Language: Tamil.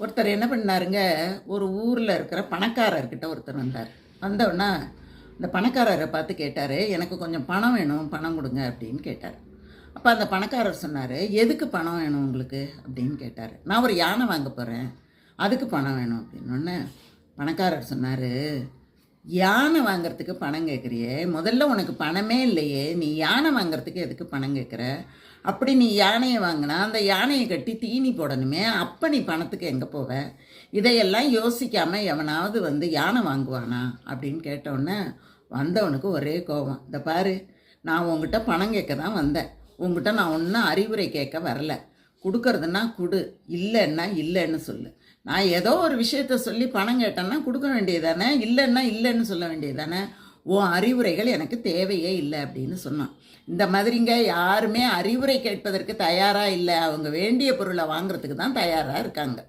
ஒருத்தர் என்ன பண்ணாருங்க, ஒரு ஊரில் இருக்கிற பணக்காரர்கிட்ட ஒருத்தர் வந்தார். வந்தோடனே இந்த பணக்காரரை பார்த்து கேட்டார், எனக்கு கொஞ்சம் பணம் வேணும், பணம் கொடுங்க அப்படின்னு கேட்டார். அப்போ அந்த பணக்காரர் சொன்னார், எதுக்கு பணம் வேணும் உங்களுக்கு அப்படின்னு கேட்டார். நான் ஒரு யானை வாங்க போகிறேன், அதுக்கு பணம் வேணும் அப்படின்னோடனே பணக்காரர் சொன்னார், யானை வாங்கிறதுக்கு பணம் கேட்குறியே, முதல்ல உனக்கு பணமே இல்லையே, நீ யானை வாங்கிறதுக்கு எதுக்கு பணம் கேட்குற? அப்படி நீ யானையை வாங்கினா அந்த யானையை கட்டி தீனி போடணுமே, அப்போ நீ பணத்துக்கு எங்கே போவ? இதையெல்லாம் யோசிக்காமல் எவனாவது வந்து யானை வாங்குவானா அப்படின்னு கேட்டோன்னே வந்தவனுக்கு ஒரே கோபம். இந்த பாரு, நான் உங்ககிட்ட பணம் கேட்க தான் வந்தேன், உங்ககிட்ட நான் ஒன்றும் அறிவுரை கேட்க வரல. கொடுக்கறதுன்னா கொடு, இல்லைன்னா இல்லைன்னு சொல்லு. நான் ஏதோ ஒரு விஷயத்த சொல்லி பணம் கேட்டேன்னா கொடுக்க வேண்டியதானே, இல்லைன்னா இல்லைன்னு சொல்ல வேண்டியதானே. உன் அறிவுரைகள் எனக்கு தேவையே இல்லை அப்படின்னு சொன்னான். இந்த மாதிரிங்க யாருமே அறிவுரை கேட்பதற்கு தயாராக இல்லை, அவங்க வேண்டிய பொருளை வாங்குறதுக்கு தான் தயாராக இருக்காங்க.